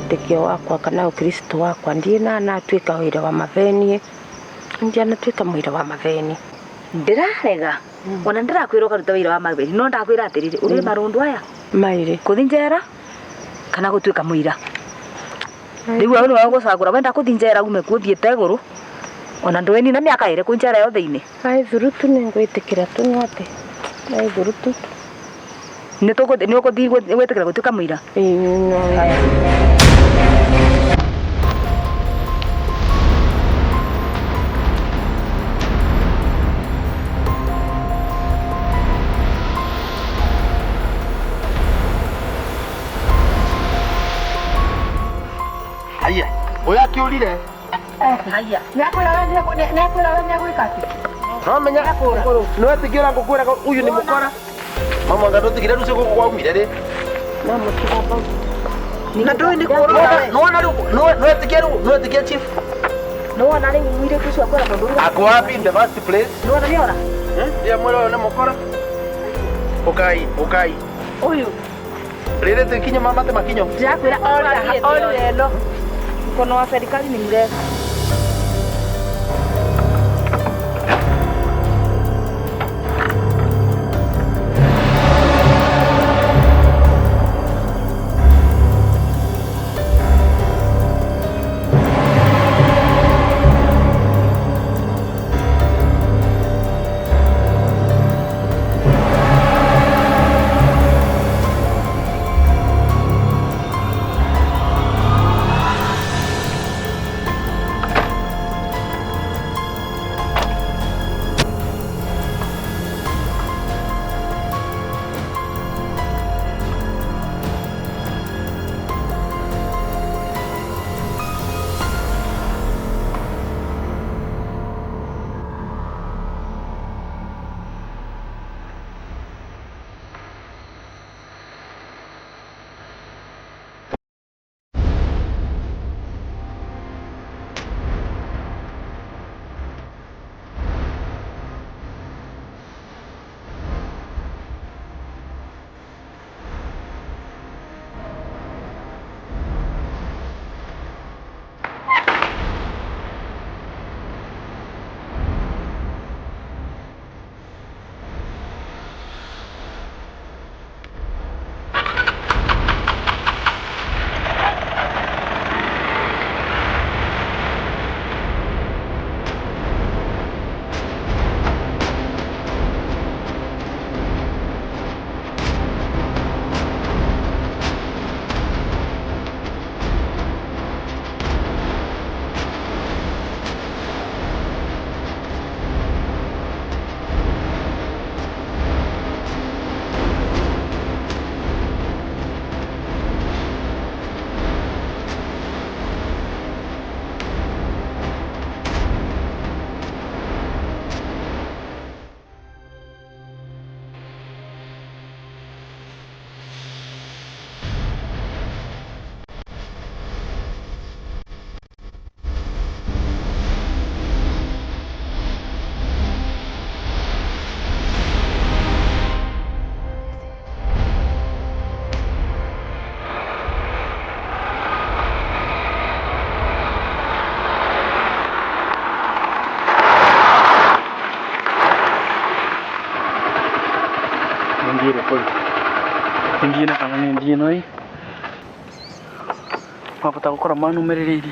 wĩtĩkio wakwa kana Ukristo wakwa ndiena natuĩka wĩra wa maveni ndianatuĩka mwĩra wa maveni ndirarega ona ndirakwĩra ũkaruta wĩra wa maveni no ndakwĩra atĩrĩrĩ ũrĩ marũndũ aya mairĩ kũthi njera kana gũtuĩka mũira rĩu au nĩwe gũcagũra wenda kũthi njera ume kuo thiĩte igũrũ ona ndũeni na mĩaka ĩrĩ kũ njera yothe-inĩ aithuru tu nĩngwĩtĩkĩra tu nĩatĩ aithuru tu nĩ ũgũthiĩ gwĩtĩkĩra gũtuĩka mũira Aya, oya kiurire. Aya, nĩakwĩra nĩagwĩka atĩ. No menya no etigira ngũkwĩra uyu nĩ mũkora. Mama ngado tigire rucio gũkũ kwaumire rĩ. no mũtiga bau na ndũĩ nĩ kũrũga no etigia chief. No wona rĩu mũirĩtu ũcio akwĩra tondũ Ako wapi in the first place? no wona nĩora Ndia mwĩra ũyũ nĩ mũkora. Ukai. ũyũ Rĩrĩ tũkinye mama te makinyo. ndĩrakwĩra orĩe no mkono wa serikali ni mrefu. Hindi na kangen hindi no eh. Mapatako ko raman numeriri.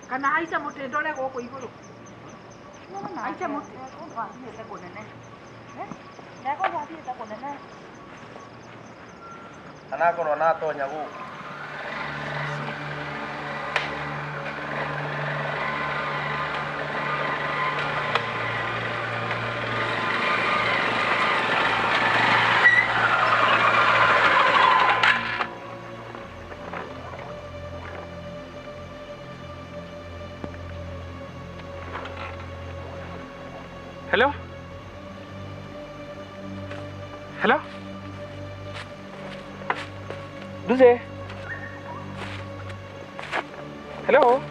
Kana haica mutindore gũkũ igũrũ Aicha muti kwa hiyo tako nene. Ndako kwa hiyo tako nene. Anakorwo na atonya gũkũ. Hello? Hello? Duze? Hello?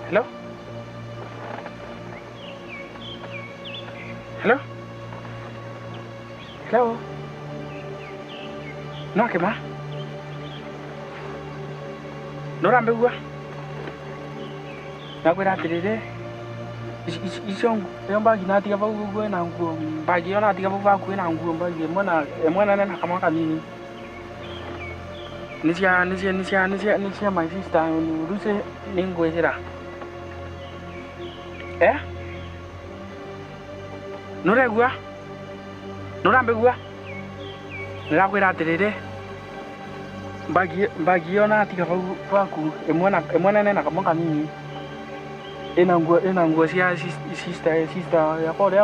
Hello? Hello? Hello? No kema? Norambe gua? Nakwira atirire. Ichongu, mbagi natiga bau gua na nguo. Mbagi yo natiga bau baku na nguo mbagi mwana na kama kanini. Nisia my sister Ruse ningwezera. Noregua? Norambe gua? Nirakwira atirire. Mbagi yo natiga bau baku mwana na kama kanini. Ina nguo cia sister ya kore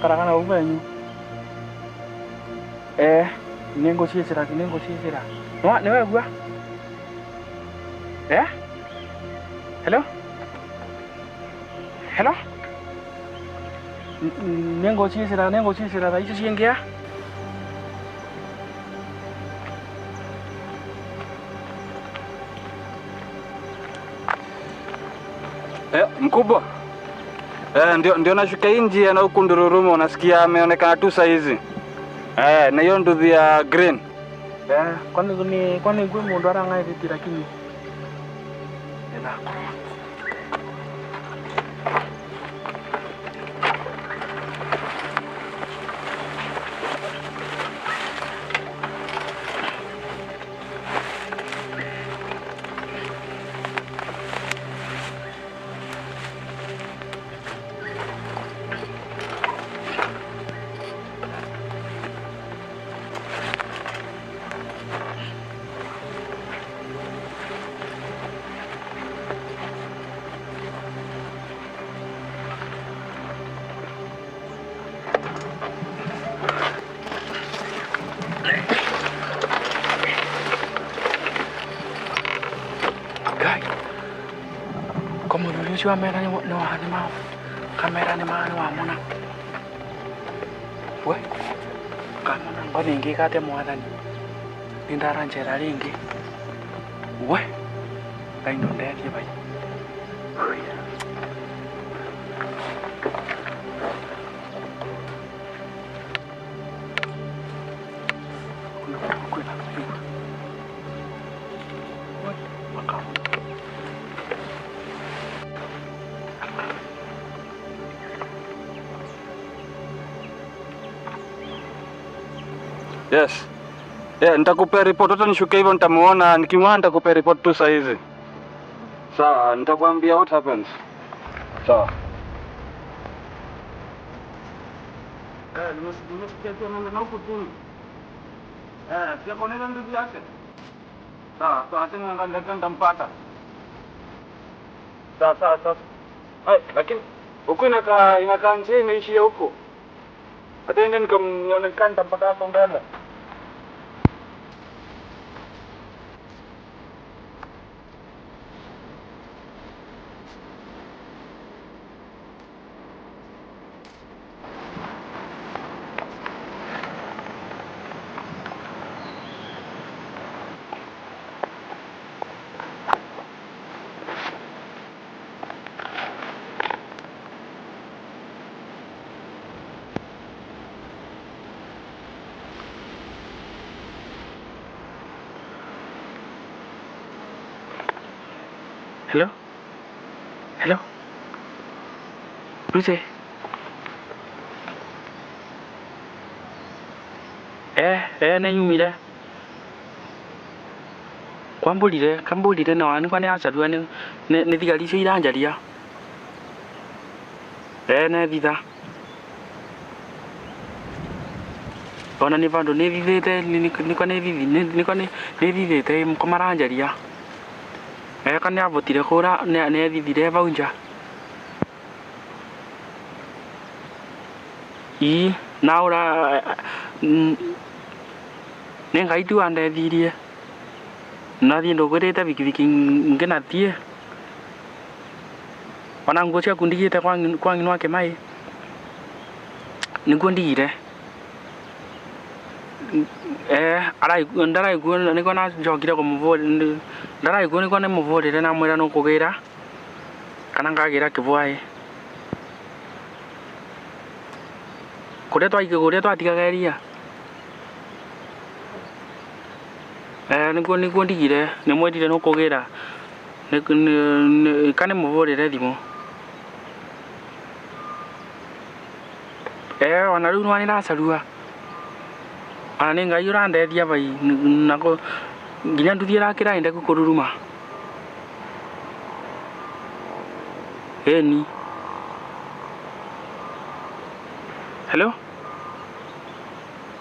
karagana uvenyu. Nengo ciecera. No, newe gua? Hello? Hello? Nengo ciecera da icio ciengia? Mkubwa. Ndio nashuka hii njia na huku Ndururuma unasikia ameonekana tu saa hizi. Na hiyo nduthi ya green. Kwani gwe mundu arang'aithĩtie lakini. Ucio amera ni wahani mao kamera ni maana wamona we kamona mbani ingi kate mwathani nindara njera ringi we kaino ndetie bai Yes. Nitakupea report hata nishuke hivyo nitamuona nikimwona nitakupea report tu saa hizi. Sawa, nitakwambia what happens. Sawa. Nimesikia tu nenda na huko tu. Pia kwa nini ndugu yake? Sawa, tena nitampata. Sawa. Lakini huko inakaa nje inaishia huko. Hata ndio nikamwonekana nitampata hapo mbele. Hello? Hello. Bruce. Nĩ nyumire. Kwambũrire na wani kwani acarua nĩ thigari icio iranjaria. Nĩ thitha. Ona nĩ vandu nĩ thithĩte nĩko nĩ thithĩte mko maranjaria. Kana avotire kũra nĩ thithire vau nja. Na ura nĩ Ngai tu andethirie. Nathiĩ ndũgwĩrĩte bikibiki ngĩnathiĩ. Ona nguo ciaku ndigĩte kwa ng'ina wake mai. Nĩguo ndigire. Ndaraigua nĩguo nacokire kũmũvũrĩra. Ndaraigua nĩguo nĩmũvũrĩre na mwĩra nũkũgĩra. Kana ngagĩra kĩvwaĩ. Kũrĩa twatigaga iria. Nĩguo ndigire nĩmwĩrire nũkũgĩra. Kana mũvũrĩre thimũ. Ona rĩu nĩ ndacarua. Ona nĩ Ngai ũrandethia vai nginya nduthi ĩrakĩra yendeku kũruruma. Ĩni. Hello?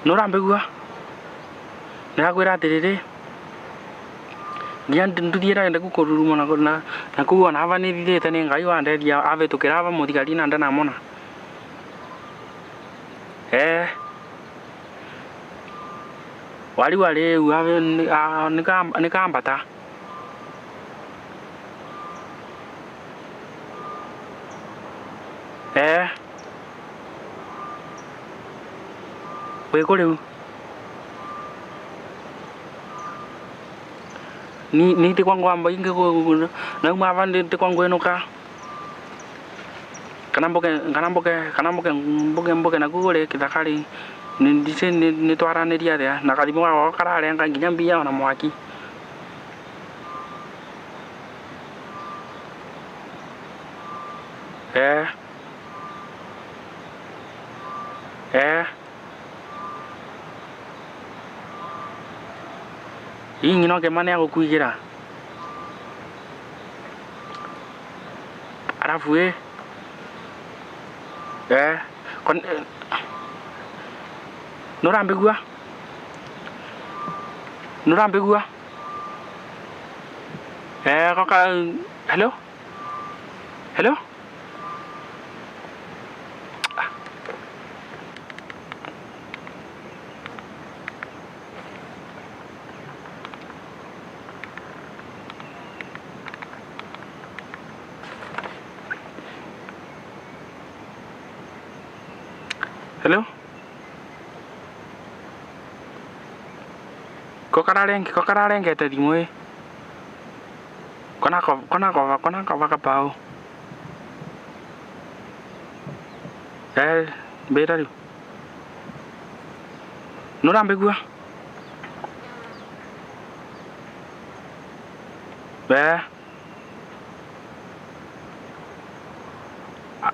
Nũrambĩgua? Nĩrakwĩra atĩrĩrĩ. Nginya nduthi ĩrayendeku kũruruma na kũu ona ava nĩ thithĩte nĩ Ngai wandethia avĩtũkĩra ava mũthigari na ndanamona. Wariu rĩu nĩkambata. Wĩkũ rĩu? Ni ti kwangu amba ingi nauma ava ndi kwangu enuka. Kana mboke na kugure kithakari. Ndice nĩ twaranĩria thea na kathimo gako kararenga nginya mbia ona mwaki. Hii ng'ino kemane agũkuigĩra. Arafu Nũrambĩgua? Goka hello? Hello? Hello? Kokararengete thimũ konako vakapau. Mbĩra rĩu. Nũrambĩgua?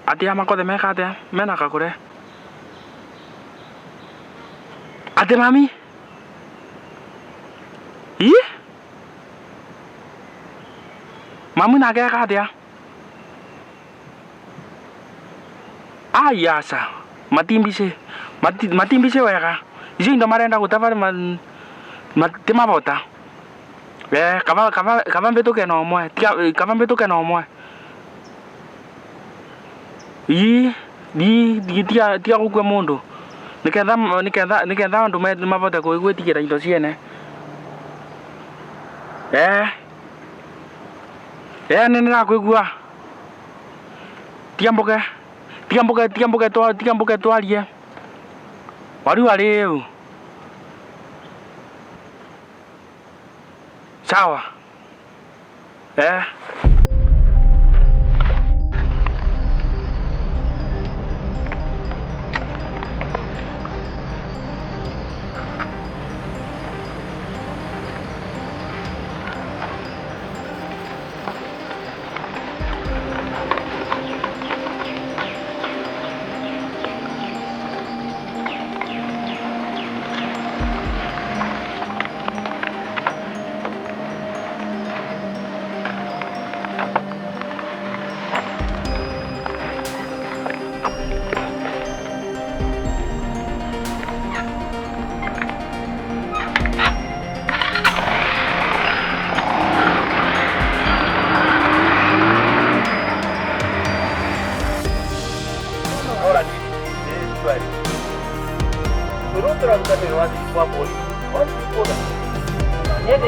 Atia makothe meka atia mena kakũre. Ate mami? Mamu nake eka atia? Asa matimbise wega. Icio indo marenda gũtaba timavota. Kava mbĩtũke na ũmwe. Tiga gũkua mũndũ. Nĩketha andũ mavote gwĩtigĩra indo ciene. Nĩndĩrakwĩgua. Tiga mboke twarie. Wariu rĩu. Sawa.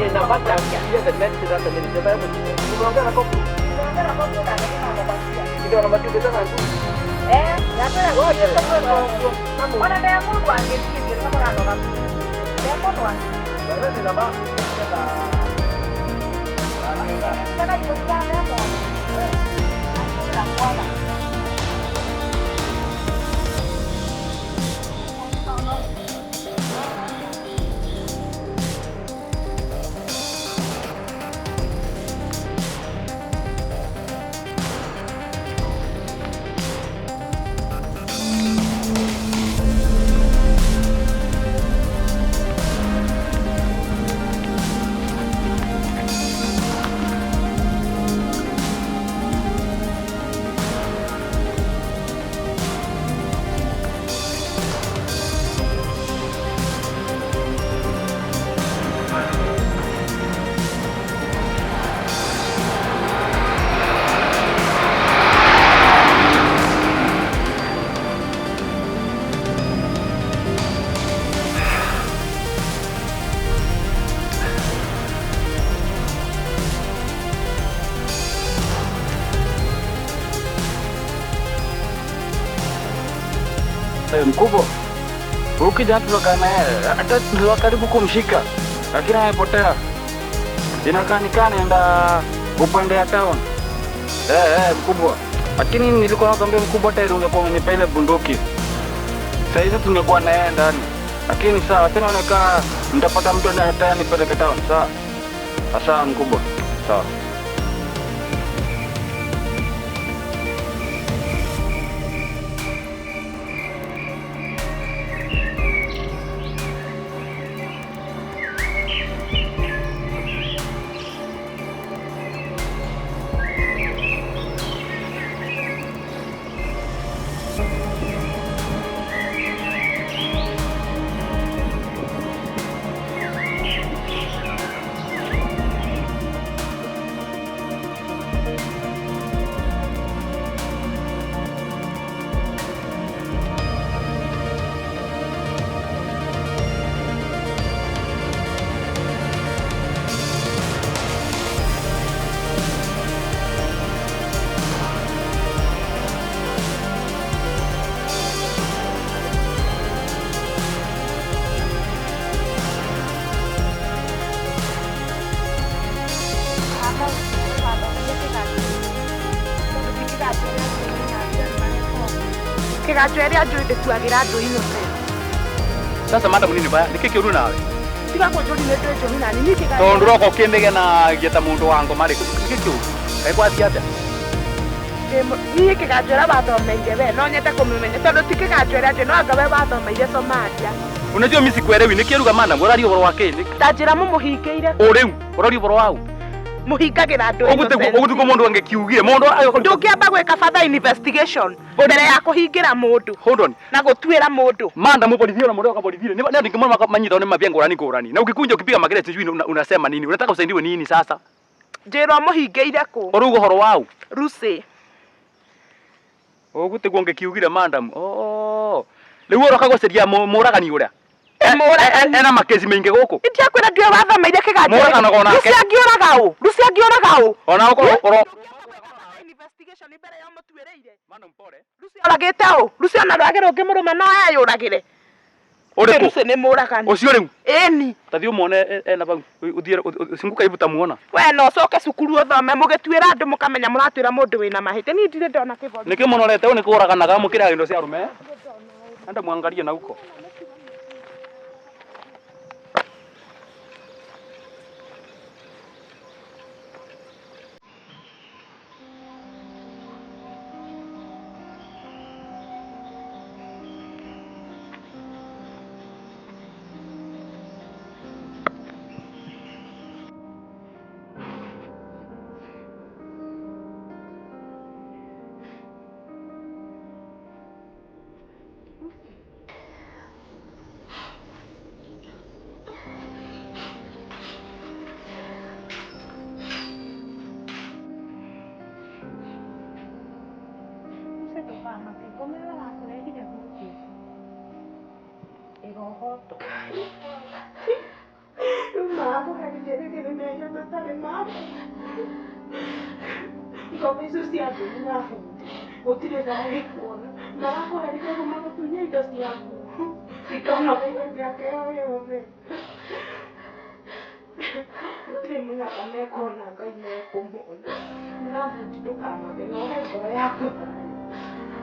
ninapata the next data nilisema hapo. Unaongea na kopo. Ndio na majukumu tena tu. Napenda ngoja. Ona ndio Mungu angesikia kama anaona. Ndio Mungu angesikia. Wewe ni namba. Kana hiyo sana hapo. La kuona. Mkubwa, huyu kijana tunakaa naye hata ndio karibu kumshika, lakini amepotea. Inakaa nenda upande ya town. Mkubwa, lakini nilikuwa nakwambia mkubwa, tayari ungekuwa umenipa ile bunduki, sasa hivi tungekuwa naye ndani. Lakini sawa, tena unakaa nitapata mtu anataka nipeleke town. Sawa, sawa mkubwa, sawa. Kigajweria njuide tuagira ndu innocent. Sasa madam nini baya? Nikiki uru nawe. Tiga ko jodi neto ejo mina ni niki To ndroko kindege na geta mundu wangu mari nikiki uru. Kai kwa tiata. Ni kigajwera bathomeire we no nyete kumumenya tondu tikigajweria ndu no agawe bathomeire Somalia. Unajua mimi sikuelewi nikiruga madam urari uboro wake ni. Tajira mumuhingeire. Uriu urari uboro wau. Muhingagira ndu. Ogutuko mundu angekiugire mundu ndukiamba gwika further investigation mbere ya kuhingira mundu. Hold on. Na gutwira mundu. Manda mupolithio na mundu akapolithio. Ni ndingimona manyita ni mapia ngorani. Na ukikunja ukipiga makelele sijui unasema nini? Unataka usaidiwe nini sasa? Njiro muhingeire ku. Orugo horo wau. Rusi. Ogute kuonge kiugire madam. Oh. Lewo rokagoceria muragani uria. Ena makezi maingi guku. Itia kwira ndio wathomeire kigajwera. Muragana gona ke. Rusi angioraga u. Ona uko investigation ibere ya mutwireire. Madam pore. Rusi oragite u. Rusi ona rwagire ngimuruma no ayuragire. Ore Rusi ni muragani. Ucio riu. Eni. Tathio muone ena bau uthiere singuka ibuta muona. We no coke cukuru uthome mugitwira andu mukamenya muratwira mundu wina mahite. Ni ndire ndona kibori. Niki munorete u nikuraganaga mukira indo cia rume. Anda mwangalie na uko. hapo hadithi nimeenda matale mama. Ngome hizo si hapo ninafu. Utile dai kuona. Na hapo hadithi kama kunyia ndio yangu. Ikaona wewe yake wewe. Utile mwana kama kona kaile kumona. Na mtu kama ndio kwa yako.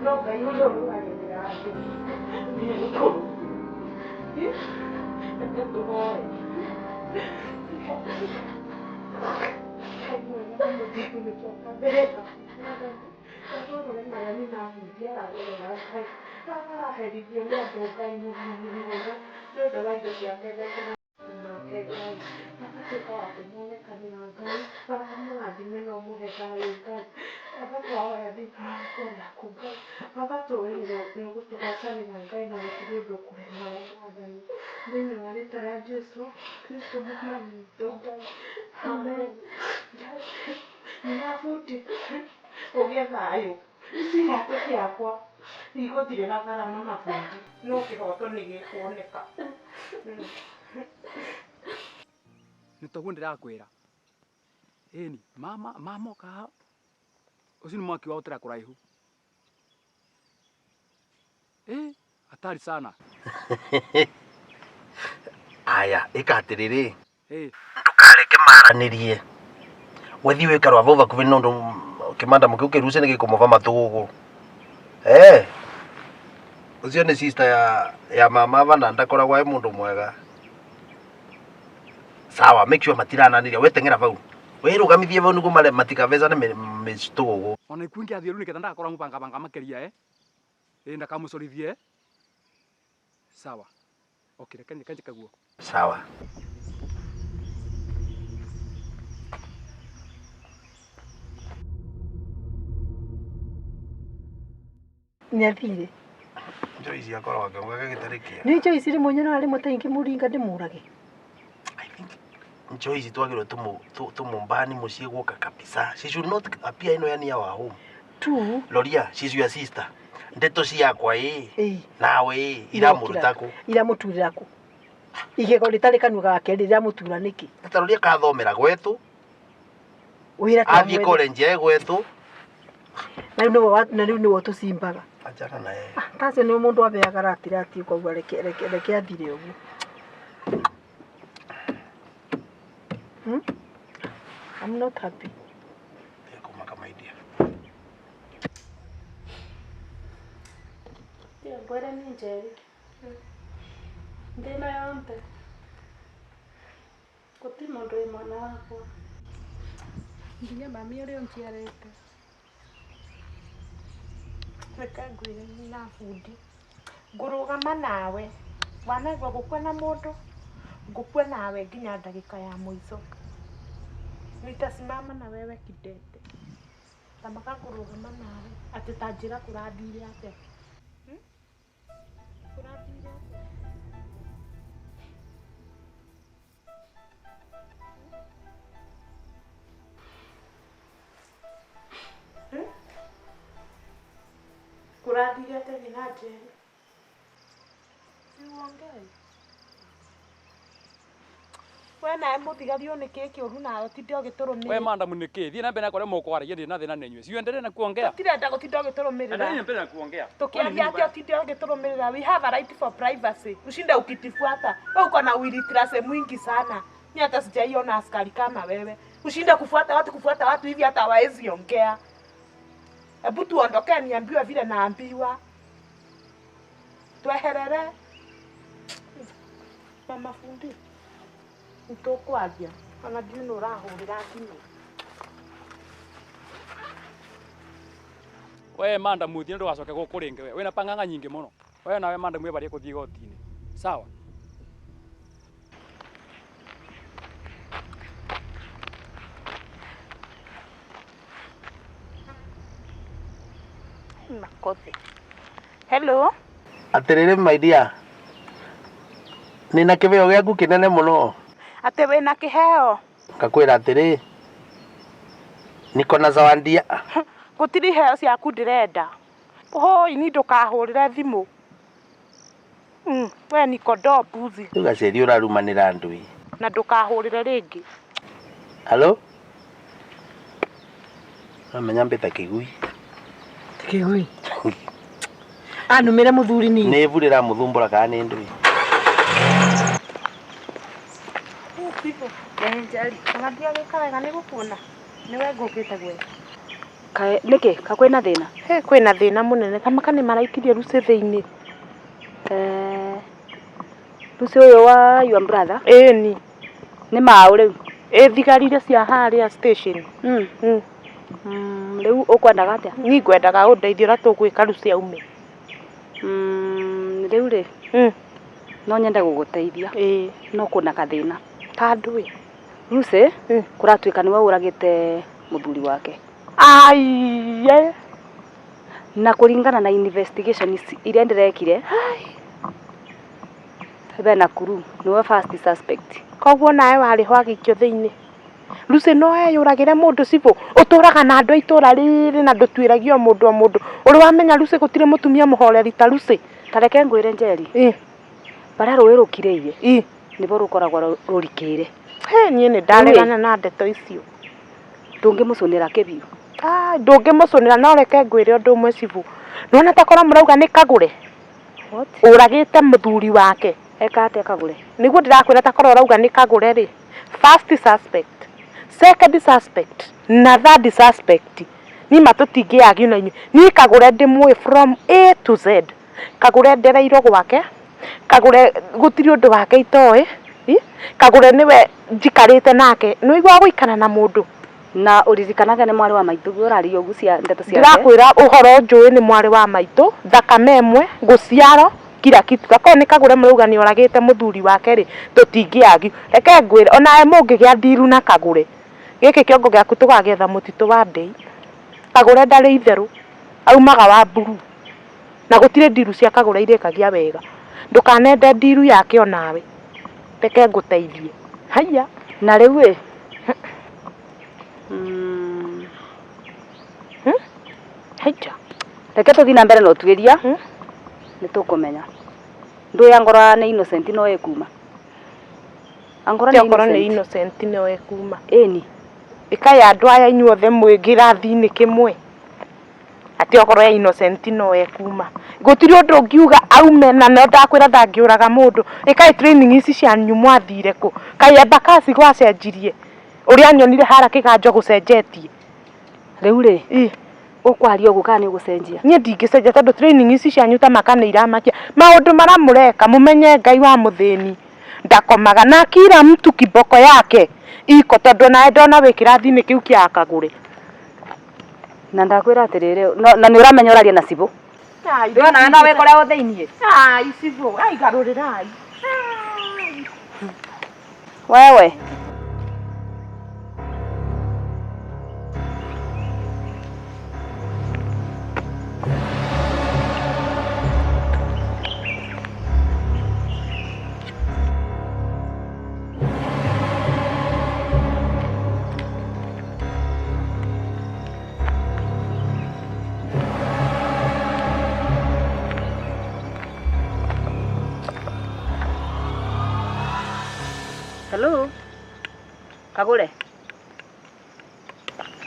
No kayo ndio ngani yake. Ni ndio. Nitoguo ndirakwira ĩni mama oka ucio nĩ mwaki wa ũtĩra kũraihu hatari sana. Aya ikatiriri ndukareke maranirie wethi wikarwa vuva kuvi nondu kimanda mukiu kiruse ni gikumova matugu ucio ni sister ya mama vana ndakoragwa mundu mwega. Sawa, make sure matirananiria wetengera vau wirugamithie vau niguo male matikaveza na mitugu ona ikuingi athiru nikenda ndakora ngubanga makeria ndakamucorithie. Sawa, okay, reke kaguo. Sawa. Nyathire Joyce akorwa akionga gitarikia ni Joyce ri mwenye na ari mutengi muringa ndimurage. I think Joyce twagirwo tumumbani mucie guka kabisa. She should not appear ino yani ya wa home. Tu Loria, she's your sister. Ndeto ciakwa nawe iramurutako iramuturirako igego ritari kanua gake rira mutura niki Loria kathomera gwetu wira athie college gwetu na riu ni wotu simbaga achana naye. Kaze ni mundu abeaga ratirati kwa gwa reke athire ugu. I'm not happy. Kama idea. Tia gwere ni njeri. Ndina yonte. Kuti mundu imwana wakwa. Nginya mami uri unciarite. Reka ngwire ni na fundi. Ngurugama nawe. Wanagwa gukwa na mundu. Ngukwe nawe nginya ndagika ya muico. Nitasimama na wewe kidete. Tamaka kurugama nawe. Ati tajira kuradire ate. Kuradire ate. Kuradire ate ginaje. Siuongei. Wena muthigario ni kiki uru nayo tinde ugiturumira. We manda muniki thie na mbere nakore moko waragia ndi na thina nenywe siuendelee na kuongea. Tirenda gutinda ugiturumirira. Ndio mbere na kuongea. Tukiambia ati utinde ugiturumirira. We have a right for privacy. Ushinde ukitifuata. Wewe uko na williteracy mwingi sana. Ni hata sijaiona askari kama wewe. Ushinde kufuata watu hivi hata hawezi ongea. Hebu tuondoke niambiwe vile naambiwa. Tweherere. Mama fundi. Ntokwajia. Ana dino rahurira thimũ. We manda muthi ndu wacoke gukuringe we wina pang'ang'a nyingi muno. We nawe manda mwebarie kuthie gotini. Sawa. Makothi. Hello. Atiriri my dear. Nina kiveo giaku kinene muno. Ate wena kiheo. Ngakwira atiri. Niko na zawadi. Gutiri heo ciaku ndirenda. Hoi ni ndukahurire thimu. We niko ndo mbuzi. Ugaceri urarumanira ndui. na ndukahurire ringi. Hello? Amenya mbita kigui. Kigui. Anumire muthuri ni. Ni vurira muthumbura kana ni ndui. Sivyo. Njari, kamadia gikawega ni gukuna. Niwe ngukite gwe. Kae niki kakwena thina? He kwina thina munene kamaka ni maraikithia Lucy thiini. Lucy uyo wa your brother? Ni. Ni mau riu. Thigarire cia haria station. Riu ukwendaga atia? Ni ngwendaga undeithie ura tugwika Lucy aume. Riu ri. No nyende guguteithia. No kuna kathina. Tandu ĩ. Lucy kuratuika niwe uragite muthuri wake. Aiye. Na kuringana na investigation iria ndirekire. Bena kuru niwe first suspect. Koguo nawe wari ho agikio thiini. Lucy no yuragire mundu cibo uturaga na andu aitura riri na ndutwiragio mundu o mundu. Uri wamenya Lucy gutire mutumia muhoreri ta Lucy. Tareke ngwire Njeri. Bara rũĩ rũkirĩire nibo rũkoragwo rũrikĩire. Niĩ nĩ ndaregana na ndeto icio. Ndũngĩmũcũnĩra kĩbiũ. Ndũngĩmũcũnĩra no reke ngwĩre ũndũ ũmwe cibu. Nona takorwo mũrauga nĩ Kagũre. Ũragĩte mũthuri wake. Eka atĩa Kagũre? Nĩguo ndĩrakwĩra takorwo ũrauga nĩ Kagũre rĩ. First suspect, second suspect na third suspect. Ni matũtingĩagio na inyuĩ. Ni Kagũre ndĩmũĩ from A to Z. Kagũre ndereirwo gwake. Kagũre gutiri undu wake itoe. Kagũre niwe njikarite nake. No igwa guikana na mundu. Na uririkanaga nĩ mwarĩ wa maitũ ũrario gucia ndeto ciake. Ndirakwĩra ũhoro njũĩ nĩ mwarĩ wa maitũ, thakame ĩmwe, ngũciaro, kila kitu. Gakorwo nĩ Kagũre mũrauga nĩ oragĩte mũthuri wake rĩ, tũtingĩagio. Reke ngwĩre onawe mũngĩgĩa thiru na Kagũre. Gĩkĩ kĩongo gĩaku tũgagetha mũtitũ wa ndei. Kagũre ndarĩ itherũ. Aumaga wa mburu. Na gũtirĩ ndiru cia Kagũre irĩkagia wega. Ndukanende ndiru yake onawe. Reke ngũteithie. Haiya. Na rĩu ĩ. Haija. Reke tũthiĩ na mbere na ũtuĩria. Nĩ tũkũmenya. Ndũĩ Angora nĩ innocent no ekuma. Angora nĩ innocent no ekuma. Ĩni. Ikaya andũ aya inyuothe mwĩ ngirathi-inĩ kĩmwe. Ati okorwo ya innocent no ekuma. Gutiri undu ngiuga aume na no ndakwira ndangĩũraga mundu. Ikai training ici cianyu mwathire ku. Kai Embakasi gwacenjirie. Uria nyonire hara kiganjo gucenjetie. Riu ri. Ukwaria ugu kana ni ugucenjia. Nie ndingĩcenjia tondu training ici cianyu ta makana iramakia. Maundu maramureka mumenye Ngai wa muthĩni. Ndakomaga na kila mtu kiboko yake. Iko tondu nae ndona wĩ kĩrathi-inĩ kĩu kĩa Kagũre. Na ndakwĩra atĩrĩrĩ na nĩ ũramenya ũraria na Cibũ. Ndĩrona no wĩkore o thĩiniĩ. Cibũ, garũrĩrai. Wewe. Hello. Kagũre.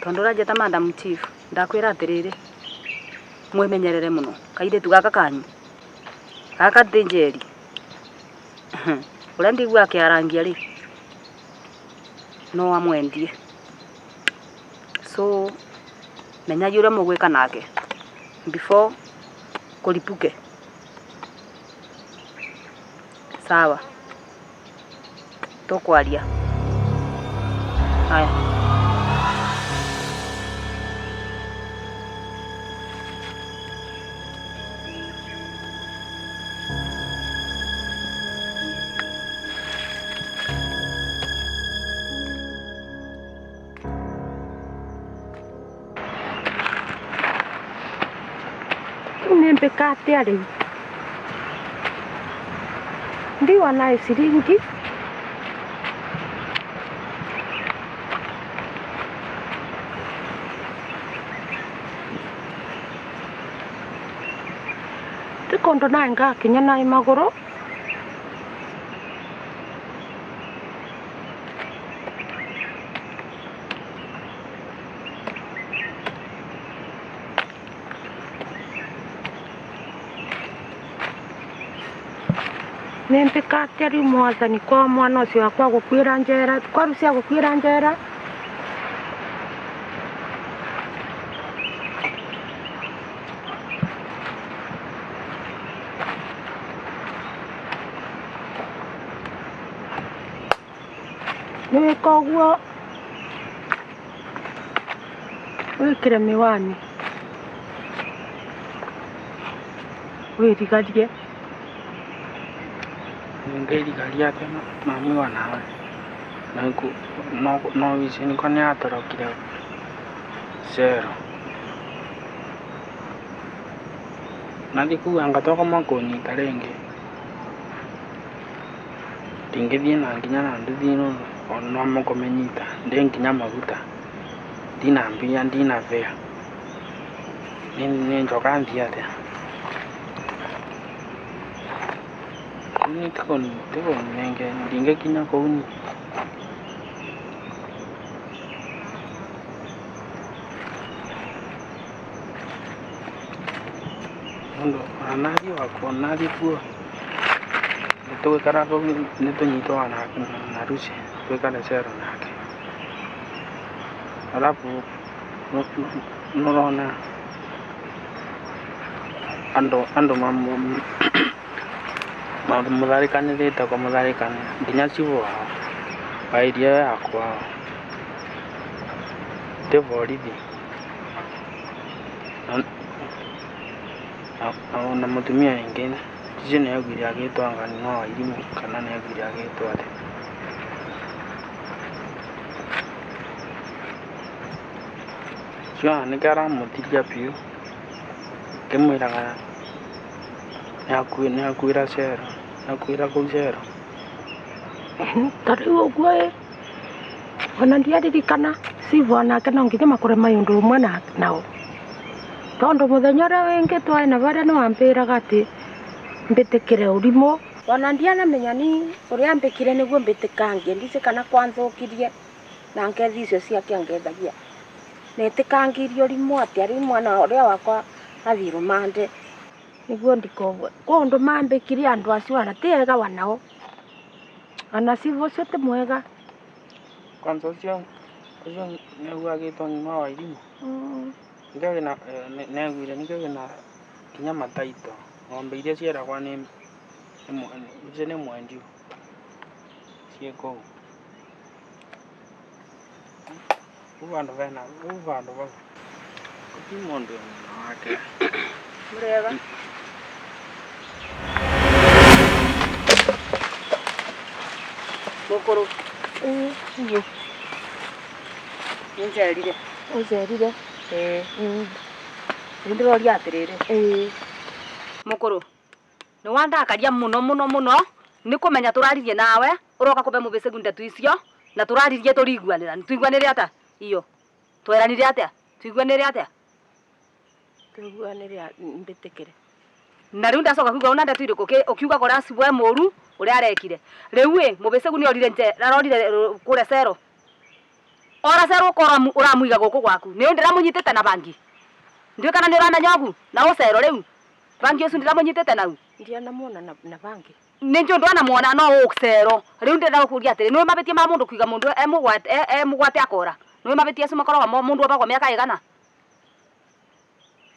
Tondu ũranjĩta Madam Chief, ndakwĩra atĩrĩrĩ. Mwĩmenyerere mũno. Kairĩtu gaka kanyu. Gaka ti Njeri. Ũrĩa ndigua akĩarangia rĩ. No amwendie. So menyagia ũrĩa mũgwĩka nake. Before kũripuke. Sawa. Tũkwaria. Haya. Nĩmbĩka atĩa rĩu? Ndiwa naye ciringi. Tikondo naye ngakinya naye magũrũ. nĩmbĩkate rĩu mwathani kwa mwana ũcio wakwa gũkuĩra njera kwaru cia gũkuĩra njera nĩwĩka ũguo wĩkĩre mĩwani wĩrigarie Ningĩrigaria atĩa mami wa nawe no wici niko nĩatorokire cero nathi kuga ngatoka makũnyita rĩngĩ ndingĩthiĩ na nginya na nduthi no mũkũmenyita ndĩ nginya maguta ndina mbia ndina fare nĩnjoka nthi atĩa ni tikoni nenge ndingĩkinya kũu ni mũndũ anathi wakwa nathi kuo nĩtũgĩkara kũu nĩtũnyitwo na ruci twĩkare cero nake alafu nũrona andũ mũtharĩkanĩrĩte kwa mũtharĩkanĩra nginya cibũ wao wairia yakwa ndĩ borithi na mũtumia ingĩ icio nĩaiguire agĩtwo anga nĩ wa Wairimu kana nĩaiguire agĩtwo atĩ cio nĩkĩo aramũtiria biũ ngĩmwĩraga nĩakuĩra cero nĩakuĩra kũu cero ta rĩu ũguo ona ndiaririkana cibu onake no nginya makore mayũndũ ũmwe nao tondũ mũthenya ũrĩa wĩngĩ twarĩ na barĩa nĩwambĩraga atĩ mbĩtĩkĩre ũrimũ ona ndianamenya ni ũrĩa mbĩkire nĩguo mbĩtĩkangie ndice kana kwanthũkirie na ngethi icio ciake angethagia netĩkangirie ũrimũ atĩ arĩ mwana ũrĩa wakwa athiĩ rũmande nĩguo ndikogwe kwa ũndũ mambĩkire andũ acio ana ti ega wanao ana cibu ũcio ti mwega kwanza ũcio nĩaigua agĩtwo nĩ wa Wairimu nĩaiguire nĩkĩo gĩna nginya mataito ng'ombe iria cieragwa nĩ mwendiũ ciĩ kũu vandũ vau gũti mũndũ wake mũrega mũkũrũ nĩnjerire ũcerire nĩndĩroria atĩrĩrĩ mũkũrũ nĩwandakaria mũno nĩkũmenya tũraririe nawe ũroka kũbe mũbĩcĩgu ndetu icio na tũraririe tũriguanĩra nĩtũiguanĩre atĩa iyo tweranire atĩa tuiguanĩre atĩa tuiguanĩre mbĩtĩkĩre na rĩu ndacoka kuga una ndetu irĩkũ ũkiuga kora cibwe mũru ũrĩa arekire rĩu mũbĩcĩgu nĩorire arorire kũrĩa cero ora cero ũramũiga gũkũ gwaku nĩũ ndĩramũnyitĩte na bangi ndiũ kana nĩũramenya ũgu na ũcero rĩu bangi ũcio ndĩramũnyitĩte nau ndianamuona na bangi nĩnjũ ndwanamwona no ũcero rĩu ndĩrenda gũkũria atĩrĩ nĩũĩ mabĩtia ma mũndũ kũiga mũndũ emũgwate akora nĩũĩ mabĩtia acio makoragwo mũndũ abagwo mĩaka ĩgana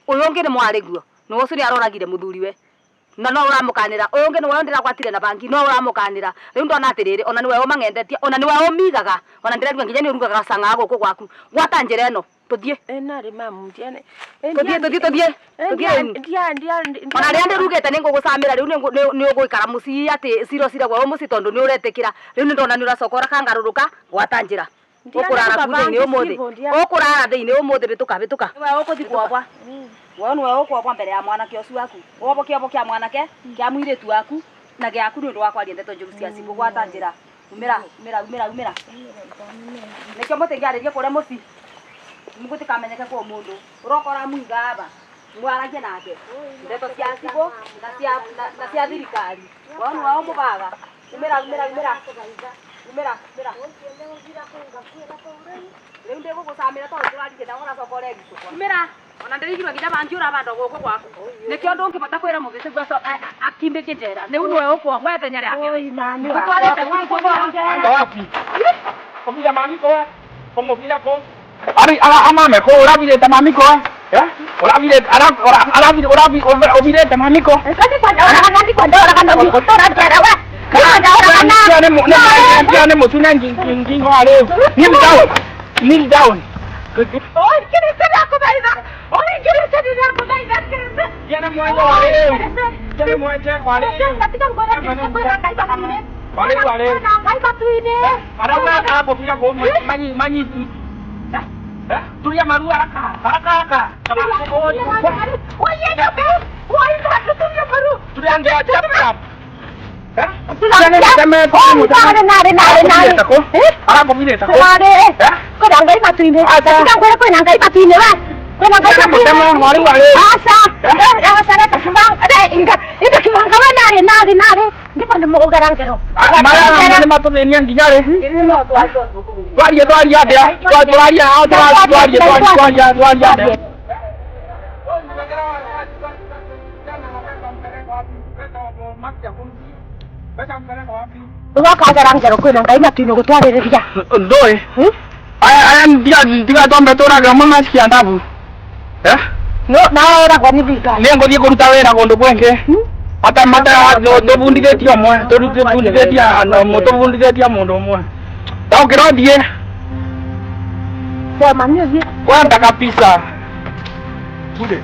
ũyũ ũngĩ nĩ mwarĩguo nĩwe ũcio nĩaroragire mũthuriwe na no ũramũkanĩra ũyũ ũngĩ nĩwe ndĩragwatire na bangi no ũramũkanĩra rĩu ndona atĩrĩrĩ ona nĩwe ũmang'endetie ona nĩwe ũmigaga ona ndĩraigua nginya nĩũrugaga cang'aga gũkũ gwaku gwata njĩra ĩno tũthiĩ narĩ mamu tũthiĩ ona rĩrĩa ndĩrugĩte nĩngũgũcamĩra rĩu nĩũgũikara mũcii atĩ ciro ciragwo mũci tondũ nĩũretĩkĩra rĩu nĩndona nĩũracoka ũrakangarũrũka gwata njĩra ũkũrara kuu thĩinĩ ũmũthĩ ũkũrara thĩinĩ ũmũthĩ bĩtũka nĩwe ũkũthi kwobwa wao nĩwe ũkwobwa mbere ya mwanake ũcio waku wobo kĩobo kĩa mwanake kĩa mũirĩtu waku na gĩaku nĩ ũndũ wa kwaria ndeto njũru cia cibũ gwata njĩra umĩra nĩkĩo mũtĩngĩarĩrie kũrĩa mũci mũgũtikamenyeke kwa mũndũ ũrokora mũiga aba mwaragie nake ndeto cia cibũ na cia thirikari wao nĩwe ũmũbaga umĩra rĩu ndĩgũgũcamĩra tondũ tũraririe na ũracoka ũregicũkwa Ona ndirigirwo nginya bangiura bandu guko gwaku. Nikio ndungi bata kwira muthisi gwaco akimbike njera. Ni unwe uko mwethenya riake. Oi mami. Tutwarite kuri kwa njera. Wapi? Komia mami ko. Komo bila ko. Ari ama me ko ora vile tamami ko. Ya? Ora vile vile tamami ko. Kati kwa ora kana kutora njera we. Kana mutuna ngingo ale. Kneel down. Oi, kini sana ko baida. Oi, kini sana ko baida. Yana mwanzo wale. Yana mwanzo wale. Katika ngora kwa kai baba ni. Wale. Na kai batu ini. Arama hapo bila ko manyi. Tulia maru haraka. Oye, no, tulia maru. Tulia cepat. Wakagarang jero kwina ngai matino gutwaririria ndoi aya ndiga tombe tora ga mama sikia ndabu no na ora kwa ni biga lengo thie kuruta wira gundu bwenge ata mata tubundithetie omwe tubundithetie mundu umwe taukira thie sema niye kwenda kabisa bude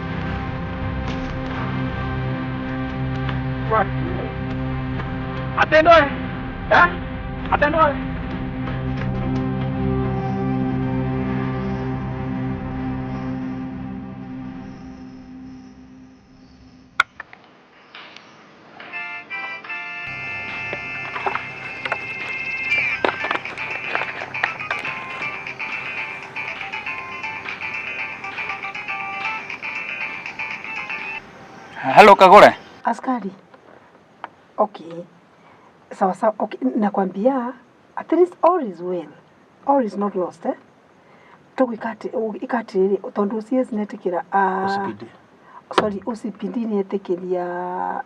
atendo atendo Hello Kagore. Askari. Okay. Sawa sawa. Okay, nakwambia at least all is well. All is not lost, eh? Togo ikati tondu CS netekira Usipinde. Sorry, usipindi netekiria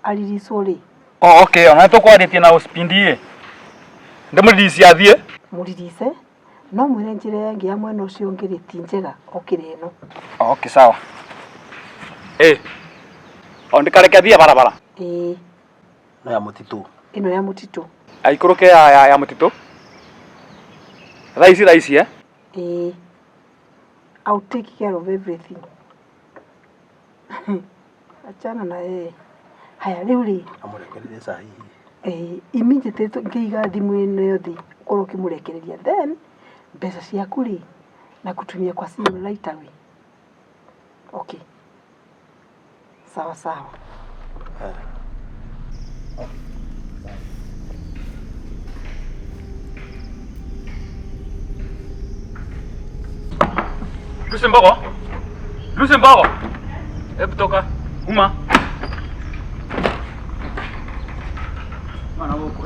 alirisore. Oh okay, ona tukwaretie na usipindie. Ndimurisi athie. Muririse. No mwire njire yangi ya mwena ucio ngiriti njega okireno. Okay sawa. Ondikareke athie barabara. No ya mutitu. Ino ya mutitu. Aikuruke ya mutitu. Raisi I'll take care of everything. Achana na haya riuri. Amurekereria sahihi. Immediately ngiiga thimu ino yothi ukorwo kimurekereria then mbeca ciaku ri na kutumia kwa simu right away. Okay. Sawa sawa. Lusembago. Hebu toka. Uma. Mana woko.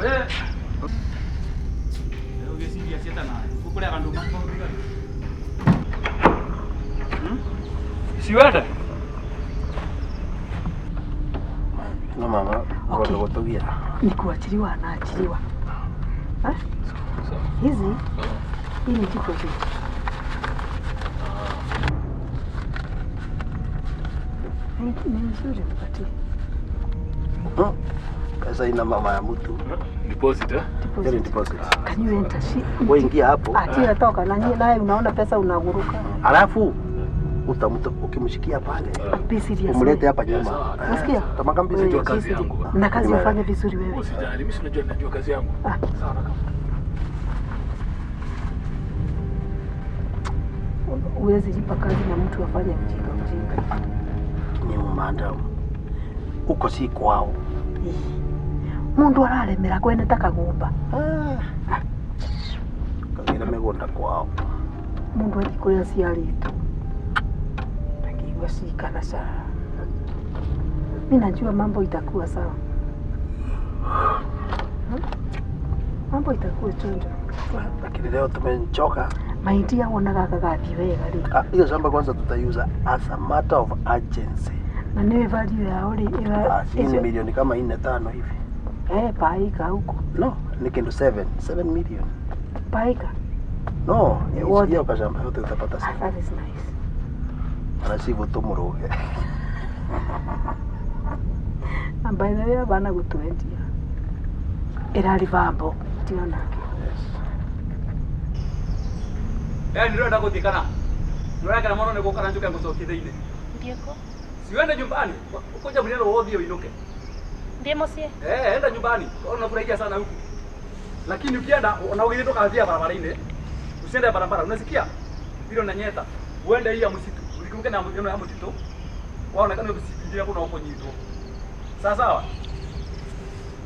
Ugesi dia sieta na. Kukule kandu mambo. Siwada. No mama, Okay. gotogia. Ni kuachiliwa na achiliwa. Hizi hii ni deposit. Ni nzuri mpatie. Pesa ina mama ya mtu. Deposit Yaani deposit. Can you enter she? Wewe ingia hapo. Ati toka na nyie naye unaona pesa unaguruka. Alafu ukimshikia pale. Be serious. Umlete hapa nyuma. Unasikia? Kama mbisi kazi yangu. Na kazi ufanye vizuri wewe. Usijali, mimi najua kazi yangu. Sawa kaka. Uwezi lipa kazi na mtu afanye mjinga. Ni umanda. Uko si kwao. Mundu aralemera kwene takagumba. Kagira megonda kwao. Mundu akikuria ciarito. Takigwa cikana sana. Mimi najua mambo itakuwa sawa. Mambo itakuwa chonjo. Lakini leo tumechoka. Mahindi yao na gagathi wega ri. Hiyo shamba kwanza tutaiuza as a matter of urgency. Na niwe value yao ri Ni milioni kama 4-5 hivi. Paika huko. No, ni kindu 7 million. Paika. No, hiyo kashamba yote utapata sana. That is nice. Anasibu tumuruge. And by the way, bana gutuendia. Irari vambo, tiona. Ndio kutikana. Ndio kana mono neko kana njuka ngusokithiine. Ndieko. Siwende nyumbani. Ukoja mlelo wodhi uinuke. Ndiye mosie. Enda nyumbani. Unafurahia sana huku. Lakini ukienda unaogelea kaanzia barabarani. Usiende barabara, unasikia? Hilo na nyeta. Uende hii ya msitu. Ulikumbuka na ya msitu. Waonekana usipigie hapo na huko nyito. Sawa sawa?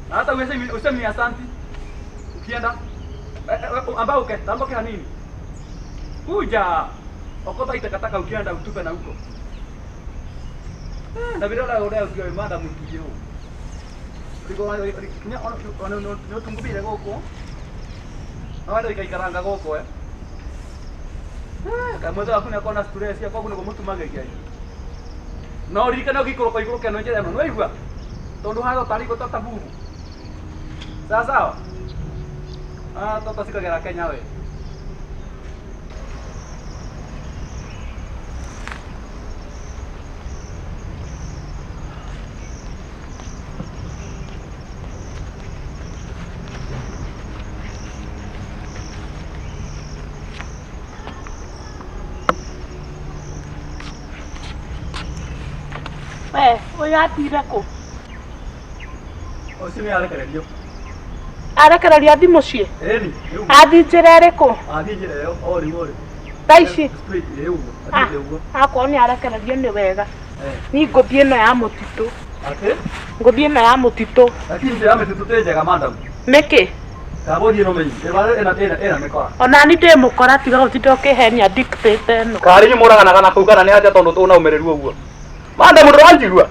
Na hata useme asante. Ukienda ambao tamboke nini? Kuja. Okota itakataka ukienda utupe na huko. Na vile leo ukiwa mada mtuje huko. Liko tungubire goko. Awada ikaikaranga goko kama za kuna kona stress ya kwa kuna mtu magagia. No rikana ukikoroka ikoroka no njera no igwa. Tondu haro tariko tatabubu. Sawa sawa. Toto sikagera Kenya we. Oyo atire ku? Osime arekererio. Arekererio athi mucii? Eni. Athi njira iriku? Athi njira yo ori. Taici? Straight uguo. Akorwo ni arekererio ni wega. Ni nguthie ino ya mutitu. Ati? Nguthie ino ya mutitu. Lakini ya mutitu tenjega madam. Niki? Kabodi no menyi. Ena mikora. Ona ni ndi mukora tiga utinda ukihenia dictate no. Kari nyumuraga kana kuugana ni atia tondu tuna umereru uguo. Madam ndwanjigua.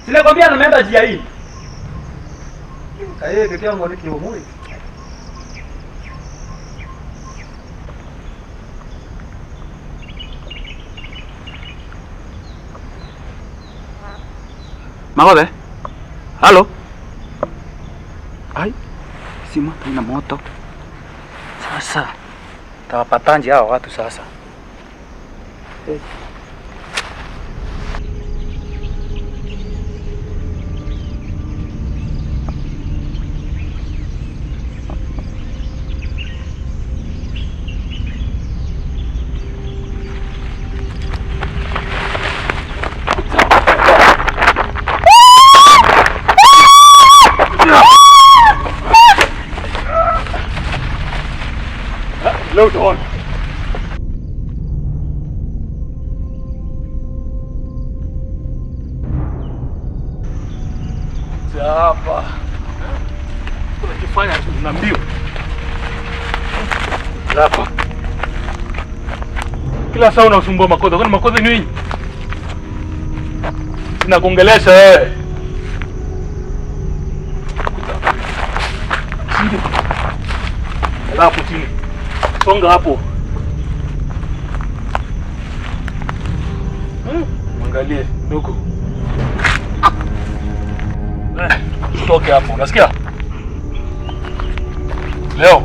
Sile kwambia nameenda njia hii. Kae kitia ngoni kiumui. Magode? Halo? Ai, simu ina moto. Sasa tawapataje hao watu sasa? Load on. Hapa. Unajifanya tuna mbio. Hapa. Kila saa unasumbua makosa. Kwani makosa ni nini? Sina kuongelesha wewe. Chini. Hapo chini. Songa hapo. Angalie huko. Toke hapo. Unasikia? Leo.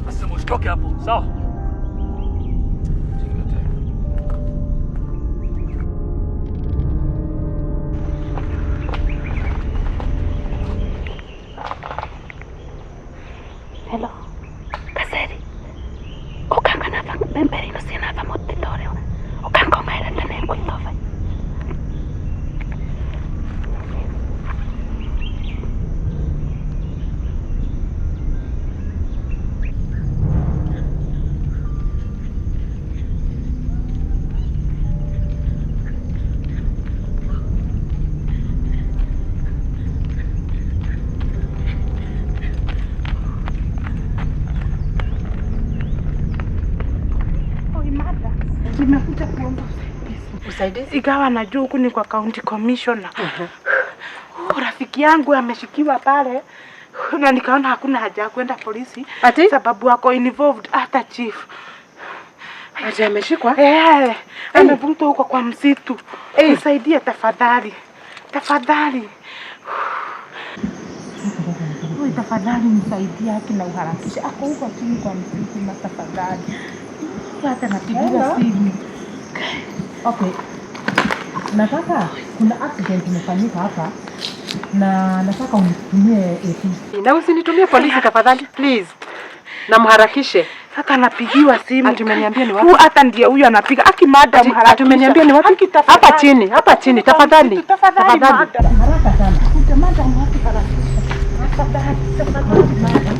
Nasema usitoke hapo. Sawa? Hello. Kaseri. Okanga nava bemberi no sina nava motitore. Okanga omera tene kuitofa. Nimekuja kuomba Usaidizi? Igawa na juu huku ni kwa county commissioner. Rafiki yangu ameshikiwa pale Na nikaona hakuna haja ya kwenda polisi. Ati? Sababu wako involved hata chief. Ati ameshikwa? Amevurutwa huko kwa msitu. Nisaidie tafadhali. Tafadhali. Wewe tafadhali nisaidie haki na uharakishe. Ako huko chini kwa msitu na tafadhali. Hata napigiwa simu. Okay. Nataka kuna accident imefanyika hapa na nataka unitumie AP. Na usinitumie polisi tafadhali, please. Na mharakishe. Hata napigiwa simu. Ati umeniambia ni wapi? Huyu hata ndiye huyu anapiga. Aki madam harakisha. Ati umeniambia ni wapi? Hapa chini tafadhali. Tafadhali madam. Haraka sana. Madam wapi harakisha. Tafadhali madam.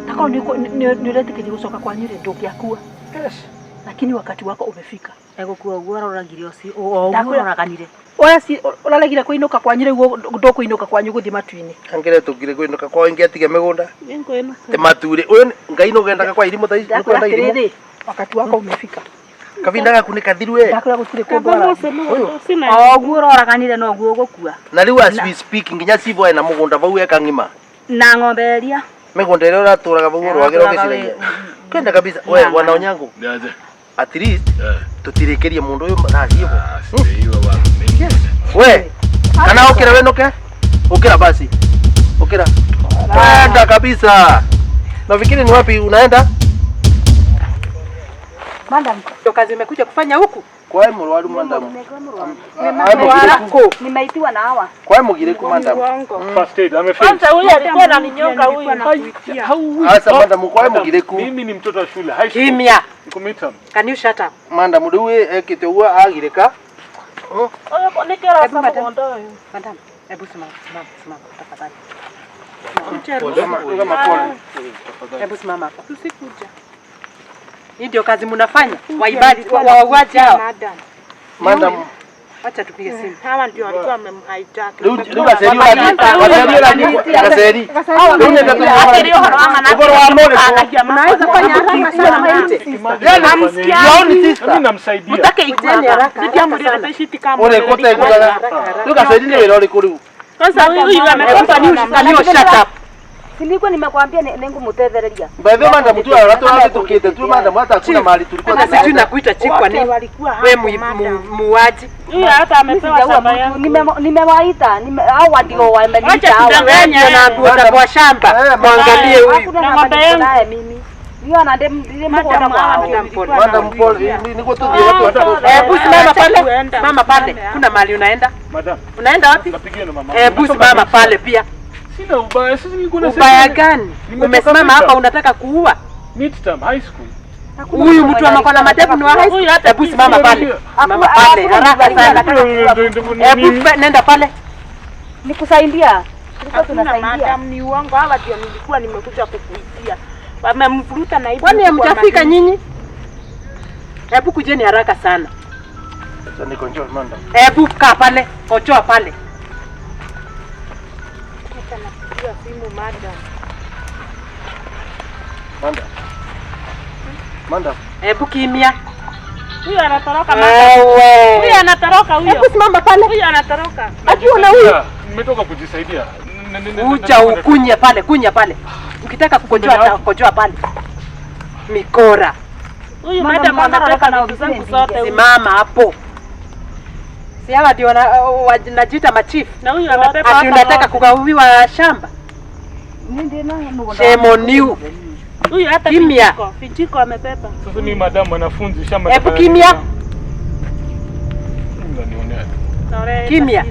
Takoro ni ulete kiji gucoka kwa nyire ndungiakua. Yes. Lakini wakati wako umefika. Egukua uguo uragire ucio o uguo uraganire. Oya si uralegire kuinuka kwa nyire guo ndokuinuka kwa nyuguthi matuini. Angire tugire kuinuka kwa ingi atige migunda. Ningoena. Te mature. Uyu ngai no gendaga kwa irimo thaici. Ndakwenda irimo. Wakati wako umefika. Kavinda gaku ni kathiru we. Ndakwenda gutire kundwara. O uguo uraganire no uguo gukua. Na riu as we speak nginya civo ena mugunda vau eka ngima. Na ng'ombe eria. Migunda ire uraturaga vau rwagire giciragia. Kenda kabisa. We wana onyangu. At least tutirikirie mundu uyu rahivo. We kana ukira wenuke? Ukira basi. Ukira. Kenda kabisa. Nafikiri ni wapi unaenda? Madam, ndio kazi imekuja kufanya huku? Kwa hiyo mrwaru madam. Nimeitiwa na hawa. Kwa hiyo mugire ku madam. First aid, amefeel. Kwanza huyu alikuwa ananinyonga huyu. Asa madam kwa hiyo mugire ku. Mimi ni mtoto wa shule. High school. Kimya. Niko midterm. Can you shut up? Madam ndio ekite huwa agireka. Oyo nikera sababu ondoyo. Madam, hebu simama tafadhali. Hebu simama hapa. Tusikuja. Hii ndio kazi mnafanya? Waibadi wauaji hao. Madam. Acha tupige simu. Hawa ndio walikuwa wamemhijack. Ndio kaseri kaseri. Ndio nenda tu. Ubora wa mole. Mnaweza fanya haraka sana maite. Yaani sister. Mimi namsaidia. Mtake ikuje hapa. Nitia mlio shiti kama. Ole kota ikudaga. Ndio kaseri ndio ile kuri. Sasa huyu amekupa Can you shut up? Silikuwa nimekwambia nengu mutethereria. Baadhi madam tu watu tukite tu madam hata hakuna mahali tulikuwa na sisi tunakuita chief kwa nini? Wewe muaji. Huyu hata amepewa shamba yangu. Nimewaita, hao ndio wameniita hao. Tudanganya na kuota kwa shamba. Muangalie huyu. Na ng'ombe yangu mimi. Hiyo ana mgona kwao. Madam Paul niko tu watu. Hebu simama pale. Mama pale. Kuna mahali unaenda? Madam. Unaenda wapi? Napigia na mama. Hebu simama pale pia. Sina ubaya, sisi nilikuwa nasema. Ubaya gani? Umesimama hapa unataka kuua? Midterm high school. Huyu mtu anakuwa na madevu ni wa high school. Hebu simama pale. Mama pale. Haraka sana. Hebu nenda pale. Nikusaidia. Tulikuwa tunasaidia. Madam ni uongo, hawa ndio nilikuwa nimekuja kukuitia. Wamemvuruta na hivi. Kwani hamjafika nyinyi? Hebu kujeni haraka sana. Sasa niko njoo madam. Hebu kaa pale, kochoa pale. Napigia simu madam. Madam. Hebu kimya. Huyu anatoroka madam. Huyu anatoroka huyo. Hebu simama pale. Huyu anatoroka. Akiona huyu. Nimetoka kujisaidia. Ucha ukunya pale, kunya pale. Ukitaka kukojoa kojoa pale. Mikora. Huyu madam anataka na vitu zangu zote. Simama hapo. Si hawa ndio wanajiita machief. Na huyu amepepa hapa. Ati unataka kugawiwa shamba? Shame on you. Huyu hata kimya. Vijiko amepepa. Sasa mimi madam mwanafunzi shamba. Hebu kimya. Unanionea. Kimya.